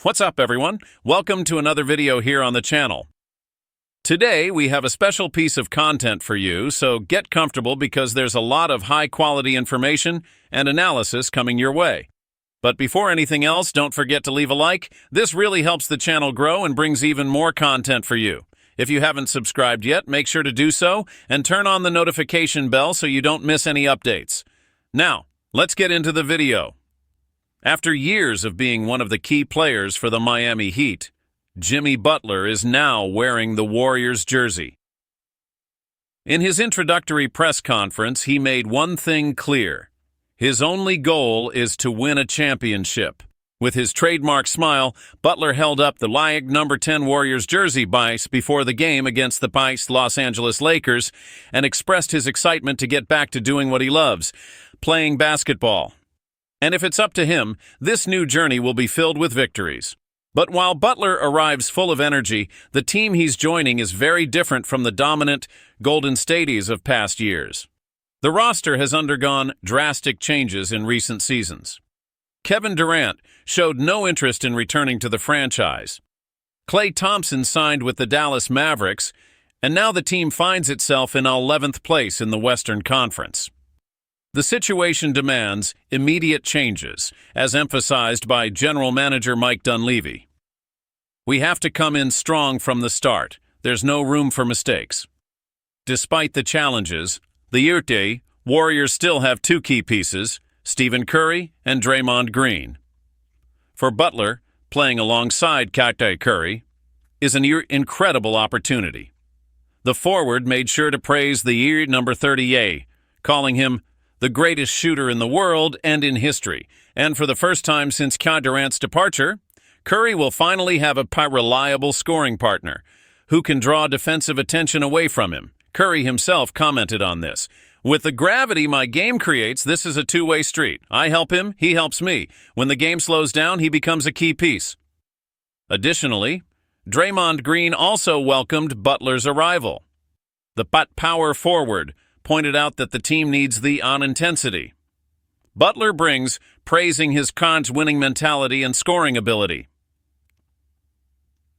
What's up, everyone? Welcome to another video here on the channel. Today, we have a special piece of content for you, so get comfortable because there's a lot of high-quality information and analysis coming your way. But before anything else, don't forget to leave a like. This really helps the channel grow and brings even more content for you. If you haven't subscribed yet, make sure to do so and turn on the notification bell so you don't miss any updates. Now, let's get into the video. After years of being one of the key players for the Miami Heat, Jimmy Butler is now wearing the Warriors jersey. In his introductory press conference, he made one thing clear. His only goal is to win a championship. With his trademark smile, Butler held up the number 10 Warriors jersey before the game against the Los Angeles Lakers and expressed his excitement to get back to doing what he loves, playing basketball. And if it's up to him, this new journey will be filled with victories. But while Butler arrives full of energy, the team he's joining is very different from the dominant Golden States of past years. The roster has undergone drastic changes in recent seasons. Kevin Durant showed no interest in returning to the franchise. Klay Thompson signed with the Dallas Mavericks, and now the team finds itself in 11th place in the Western Conference. The situation demands immediate changes, as emphasized by General Manager Mike Dunleavy. We have to come in strong from the start. There's no room for mistakes. Despite the challenges, the Warriors still have two key pieces, Stephen Curry and Draymond Green. For Butler, playing alongside Curry is an incredible opportunity. The forward made sure to praise the number 30, calling him the greatest shooter in the world and in history. And for the first time since Durant's departure, Curry will finally have a reliable scoring partner who can draw defensive attention away from him. Curry himself commented on this. With the gravity my game creates, this is a two-way street. I help him, he helps me. When the game slows down, he becomes a key piece. Additionally, Draymond Green also welcomed Butler's arrival. The power forward pointed out that the team needs the on-intensity. Butler brings, praising his winning mentality and scoring ability.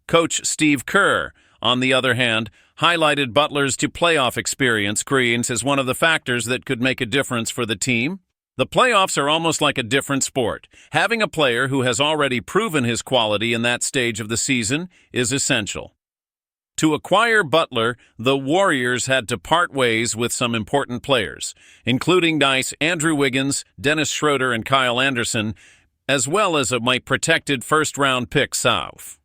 Coach Steve Kerr, on the other hand, highlighted Butler's playoff experience as one of the factors that could make a difference for the team. The playoffs are almost like a different sport. Having a player who has already proven his quality in that stage of the season is essential. To acquire Butler, the Warriors had to part ways with some important players, including Andrew Wiggins, Dennis Schroeder, and Kyle Anderson, as well as a protected first-round pick South.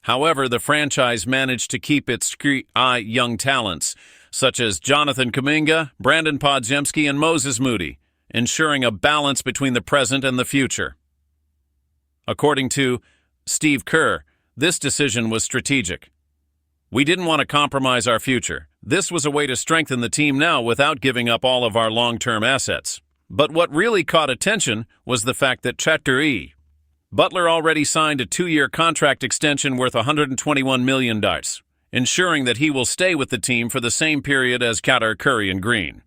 However, the franchise managed to keep its young talents, such as Jonathan Kuminga, Brandon Podziemski, and Moses Moody, ensuring a balance between the present and the future. According to Steve Kerr, this decision was strategic. We didn't want to compromise our future. This was a way to strengthen the team now without giving up all of our long-term assets. But what really caught attention was the fact that Butler already signed a 2-year contract extension worth $121 million, ensuring that he will stay with the team for the same period as Curry and Green.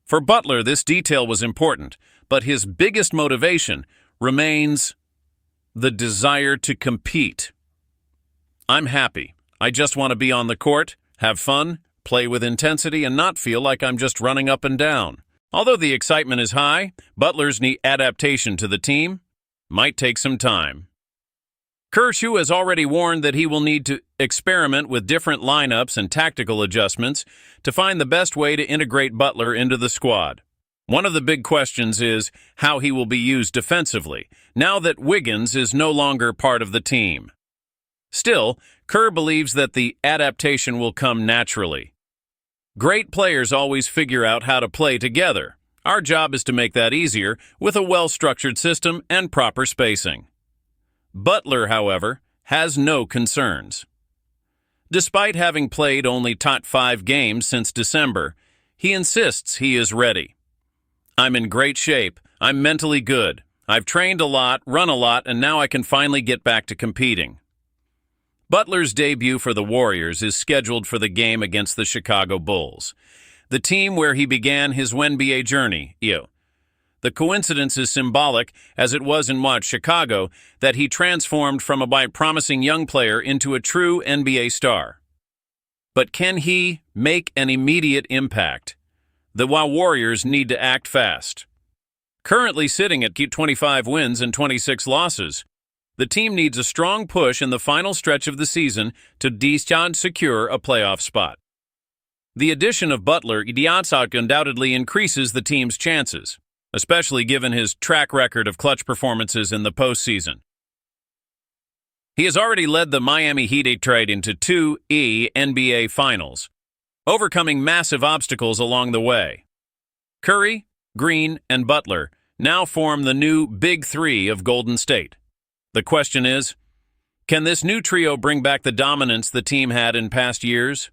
For Butler, this detail was important, but his biggest motivation remains the desire to compete. I'm happy. I just want to be on the court, have fun, play with intensity, and not feel like I'm just running up and down. Although the excitement is high, Butler's adaptation to the team might take some time. Kerr has already warned that he will need to experiment with different lineups and tactical adjustments to find the best way to integrate Butler into the squad. One of the big questions is how he will be used defensively, now that Wiggins is no longer part of the team. Still, Kerr believes that the adaptation will come naturally. Great players always figure out how to play together. Our job is to make that easier with a well-structured system and proper spacing. Butler, however, has no concerns. Despite having played only top 5 games since December, he insists he is ready. I'm in great shape. I'm mentally good. I've trained a lot, run a lot, and now I can finally get back to competing. Butler's debut for the Warriors is scheduled for the game against the Chicago Bulls, the team where he began his NBA journey. The The coincidence is symbolic, as it was in Chicago, that he transformed from a promising young player into a true NBA star. But can he make an immediate impact? The Warriors need to act fast. Currently sitting at 25 wins and 26 losses, the team needs a strong push in the final stretch of the season to secure a playoff spot. The addition of Butler undoubtedly increases the team's chances, especially given his track record of clutch performances in the postseason. He has already led the Miami Heat trade into 2 NBA Finals, overcoming massive obstacles along the way. Curry, Green, and Butler now form the new Big Three of Golden State. The question is, can this new trio bring back the dominance the team had in past years?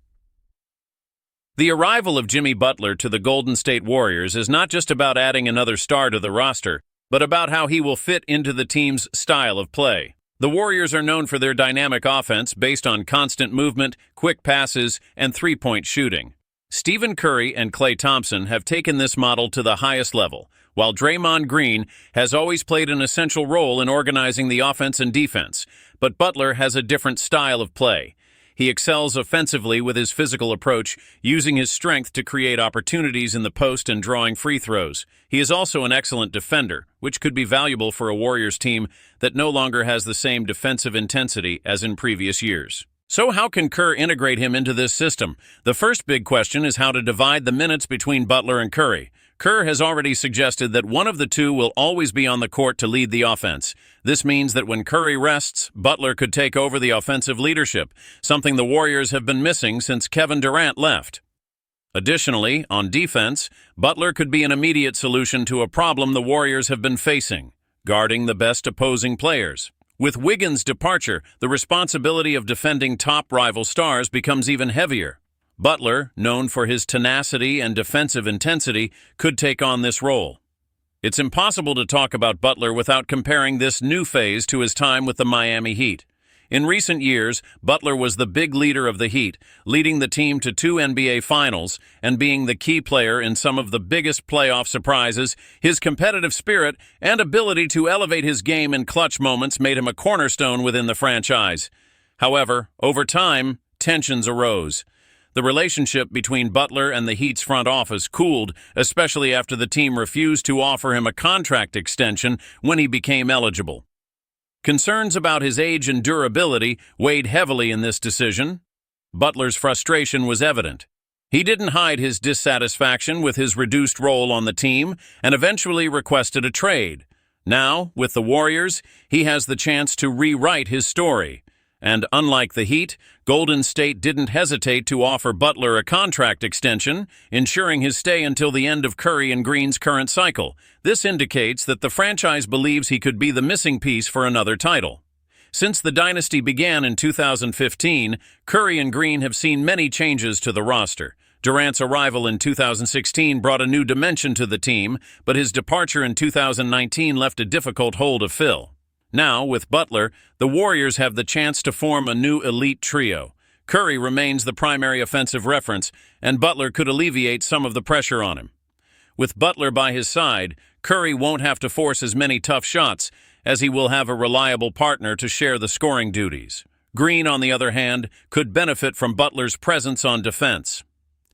The arrival of Jimmy Butler to the Golden State Warriors is not just about adding another star to the roster, but about how he will fit into the team's style of play. The Warriors are known for their dynamic offense based on constant movement, quick passes, and three-point shooting. Stephen Curry and Klay Thompson have taken this model to the highest level, while Draymond Green has always played an essential role in organizing the offense and defense. But Butler has a different style of play. He excels offensively with his physical approach, using his strength to create opportunities in the post and drawing free throws. He is also an excellent defender, which could be valuable for a Warriors team that no longer has the same defensive intensity as in previous years. So how can Kerr integrate him into this system? The first big question is how to divide the minutes between Butler and Curry. Kerr has already suggested that one of the two will always be on the court to lead the offense. This means that when Curry rests, Butler could take over the offensive leadership, something the Warriors have been missing since Kevin Durant left. Additionally, on defense, Butler could be an immediate solution to a problem the Warriors have been facing, guarding the best opposing players. With Wiggins' departure, the responsibility of defending top rival stars becomes even heavier. Butler, known for his tenacity and defensive intensity, could take on this role. It's impossible to talk about Butler without comparing this new phase to his time with the Miami Heat. In recent years, Butler was the big leader of the Heat, leading the team to 2 NBA Finals and being the key player in some of the biggest playoff surprises. His competitive spirit and ability to elevate his game in clutch moments made him a cornerstone within the franchise. However, over time, tensions arose. The relationship between Butler and the Heat's front office cooled, especially after the team refused to offer him a contract extension when he became eligible. Concerns about his age and durability weighed heavily in this decision. Butler's frustration was evident. He didn't hide his dissatisfaction with his reduced role on the team and eventually requested a trade. Now, with the Warriors, he has the chance to rewrite his story. And unlike the Heat, Golden State didn't hesitate to offer Butler a contract extension, ensuring his stay until the end of Curry and Green's current cycle. This indicates that the franchise believes he could be the missing piece for another title. Since the dynasty began in 2015, Curry and Green have seen many changes to the roster. Durant's arrival in 2016 brought a new dimension to the team, but his departure in 2019 left a difficult hole to fill. Now, with Butler, the Warriors have the chance to form a new elite trio. Curry remains the primary offensive reference, and Butler could alleviate some of the pressure on him. With Butler by his side, Curry won't have to force as many tough shots, as he will have a reliable partner to share the scoring duties. Green, on the other hand, could benefit from Butler's presence on defense.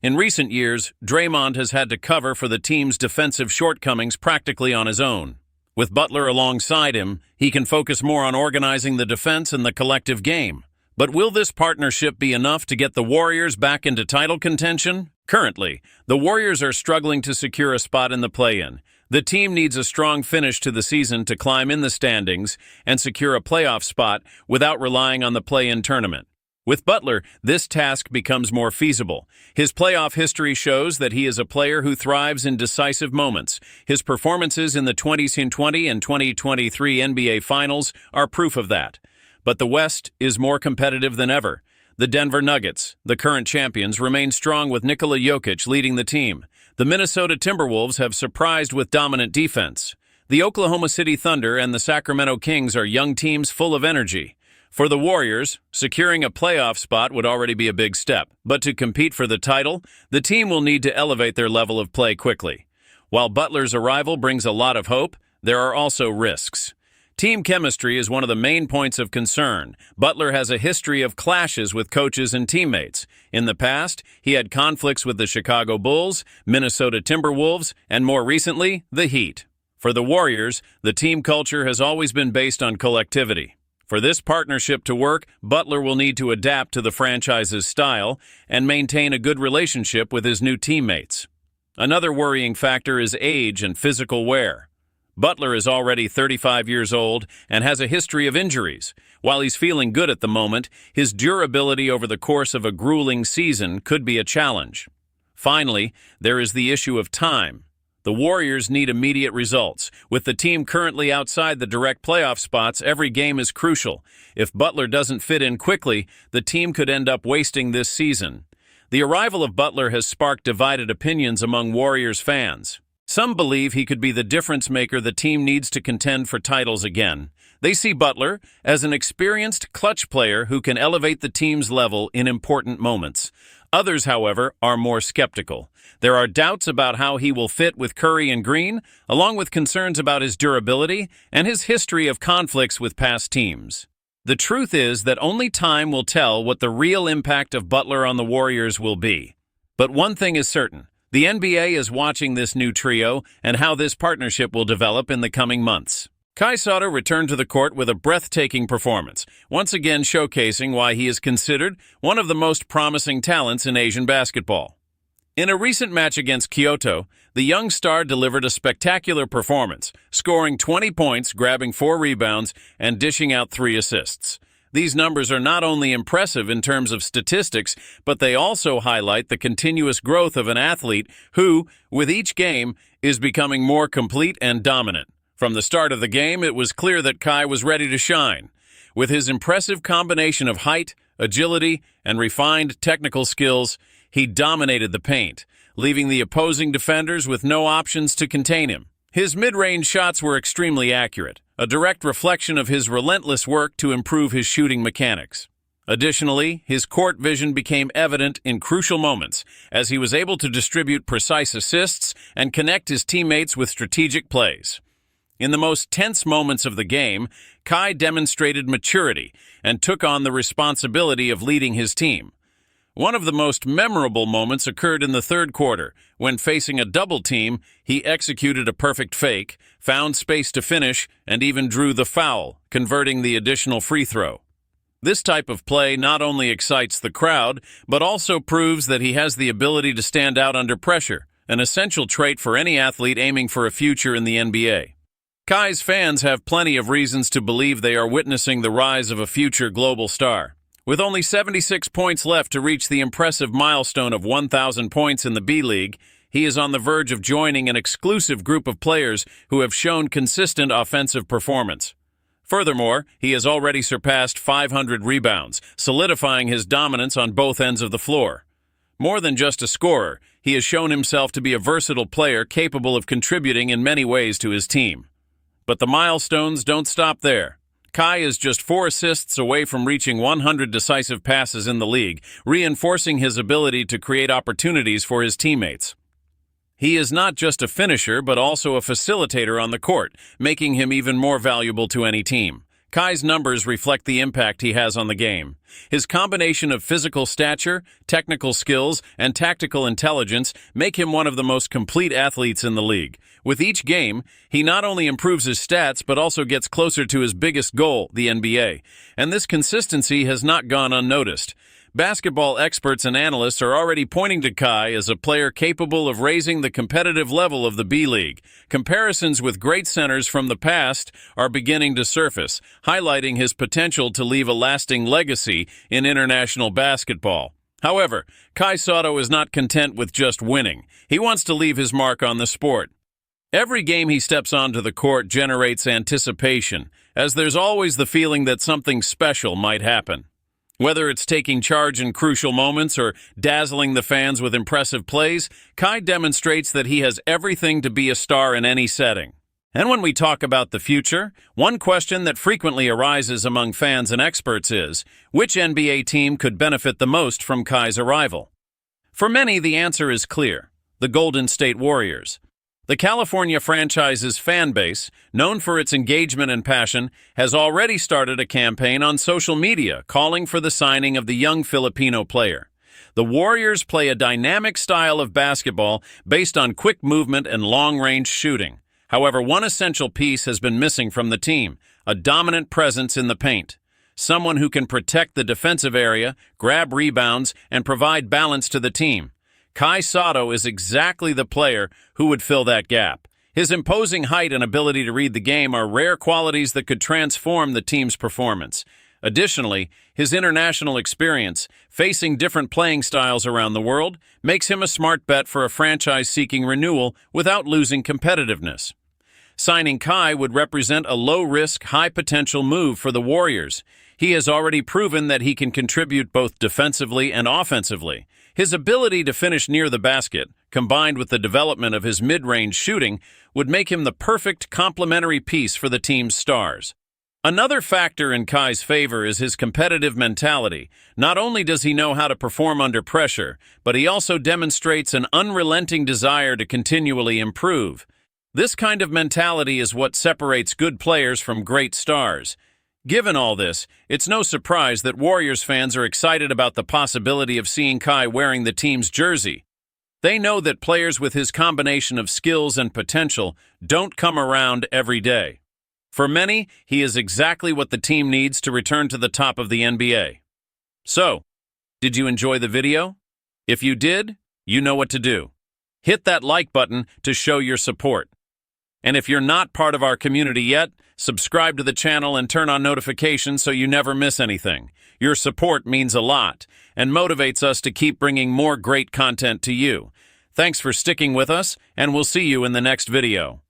In recent years, Draymond has had to cover for the team's defensive shortcomings practically on his own. With Butler alongside him, he can focus more on organizing the defense and the collective game. But will this partnership be enough to get the Warriors back into title contention? Currently, the Warriors are struggling to secure a spot in the play-in. The team needs a strong finish to the season to climb in the standings and secure a playoff spot without relying on the play-in tournament. With Butler, this task becomes more feasible. His playoff history shows that he is a player who thrives in decisive moments. His performances in the 2020 and 2023 NBA Finals are proof of that. But the West is more competitive than ever. The Denver Nuggets, the current champions, remain strong with Nikola Jokic leading the team. The Minnesota Timberwolves have surprised with dominant defense. The Oklahoma City Thunder and the Sacramento Kings are young teams full of energy. For the Warriors, securing a playoff spot would already be a big step, but to compete for the title, the team will need to elevate their level of play quickly. While Butler's arrival brings a lot of hope, there are also risks. Team chemistry is one of the main points of concern. Butler has a history of clashes with coaches and teammates. In the past, he had conflicts with the Chicago Bulls, Minnesota Timberwolves, and more recently, the Heat. For the Warriors, the team culture has always been based on collectivity. For this partnership to work, Butler will need to adapt to the franchise's style and maintain a good relationship with his new teammates. Another worrying factor is age and physical wear. Butler is already 35 years old and has a history of injuries. While he's feeling good at the moment, his durability over the course of a grueling season could be a challenge. Finally, there is the issue of time. The Warriors need immediate results. With the team currently outside the direct playoff spots, every game is crucial. If Butler doesn't fit in quickly, the team could end up wasting this season. The arrival of Butler has sparked divided opinions among Warriors fans. Some believe he could be the difference maker the team needs to contend for titles again. They see Butler as an experienced clutch player who can elevate the team's level in important moments. Others, however, are more skeptical. There are doubts about how he will fit with Curry and Green, along with concerns about his durability and his history of conflicts with past teams. The truth is that only time will tell what the real impact of Butler on the Warriors will be. But one thing is certain. The NBA is watching this new trio and how this partnership will develop in the coming months. Sotto returned to the court with a breathtaking performance, once again showcasing why he is considered one of the most promising talents in Asian basketball. In a recent match against Kyoto, the young star delivered a spectacular performance, scoring 20 points, grabbing 4 rebounds, and dishing out 3 assists. These numbers are not only impressive in terms of statistics, but they also highlight the continuous growth of an athlete who, with each game, is becoming more complete and dominant. From the start of the game, it was clear that Kai was ready to shine. With his impressive combination of height, agility, and refined technical skills, he dominated the paint, leaving the opposing defenders with no options to contain him. His mid-range shots were extremely accurate, a direct reflection of his relentless work to improve his shooting mechanics. Additionally, his court vision became evident in crucial moments, as he was able to distribute precise assists and connect his teammates with strategic plays. In the most tense moments of the game, Kai demonstrated maturity and took on the responsibility of leading his team. One of the most memorable moments occurred in the third quarter. When facing a double team, he executed a perfect fake, found space to finish, and even drew the foul, converting the additional free throw. This type of play not only excites the crowd, but also proves that he has the ability to stand out under pressure, an essential trait for any athlete aiming for a future in the NBA. Kai's fans have plenty of reasons to believe they are witnessing the rise of a future global star. With only 76 points left to reach the impressive milestone of 1,000 points in the B-League, he is on the verge of joining an exclusive group of players who have shown consistent offensive performance. Furthermore, he has already surpassed 500 rebounds, solidifying his dominance on both ends of the floor. More than just a scorer, he has shown himself to be a versatile player capable of contributing in many ways to his team. But the milestones don't stop there. Kai is just 4 assists away from reaching 100 decisive passes in the league, reinforcing his ability to create opportunities for his teammates. He is not just a finisher, but also a facilitator on the court, making him even more valuable to any team. Kai's numbers reflect the impact he has on the game. His combination of physical stature, technical skills, and tactical intelligence make him one of the most complete athletes in the league. With each game, he not only improves his stats, but also gets closer to his biggest goal, the NBA. And this consistency has not gone unnoticed. Basketball experts and analysts are already pointing to Kai as a player capable of raising the competitive level of the B-League. Comparisons with great centers from the past are beginning to surface, highlighting his potential to leave a lasting legacy in international basketball. However, Kai Sotto is not content with just winning. He wants to leave his mark on the sport. Every game he steps onto the court generates anticipation, as there's always the feeling that something special might happen. Whether it's taking charge in crucial moments or dazzling the fans with impressive plays, Kai demonstrates that he has everything to be a star in any setting. And when we talk about the future, one question that frequently arises among fans and experts is, which NBA team could benefit the most from Kai's arrival? For many, the answer is clear: the Golden State Warriors. The California franchise's fan base, known for its engagement and passion, has already started a campaign on social media calling for the signing of the young Filipino player. The Warriors play a dynamic style of basketball based on quick movement and long-range shooting. However, one essential piece has been missing from the team: a dominant presence in the paint. Someone who can protect the defensive area, grab rebounds, and provide balance to the team. Sotto is exactly the player who would fill that gap. His imposing height and ability to read the game are rare qualities that could transform the team's performance. Additionally, his international experience, facing different playing styles around the world, makes him a smart bet for a franchise seeking renewal without losing competitiveness. Signing Kai would represent a low-risk, high-potential move for the Warriors. He has already proven that he can contribute both defensively and offensively. His ability to finish near the basket, combined with the development of his mid-range shooting, would make him the perfect complementary piece for the team's stars. Another factor in Kai's favor is his competitive mentality. Not only does he know how to perform under pressure, but he also demonstrates an unrelenting desire to continually improve. This kind of mentality is what separates good players from great stars. Given all this, it's no surprise that Warriors fans are excited about the possibility of seeing Kai wearing the team's jersey. They know that players with his combination of skills and potential don't come around every day. For many, he is exactly what the team needs to return to the top of the NBA. So, did you enjoy the video? If you did, you know what to do. Hit that like button to show your support. And if you're not part of our community yet, subscribe to the channel and turn on notifications so you never miss anything. Your support means a lot and motivates us to keep bringing more great content to you. Thanks for sticking with us, and we'll see you in the next video.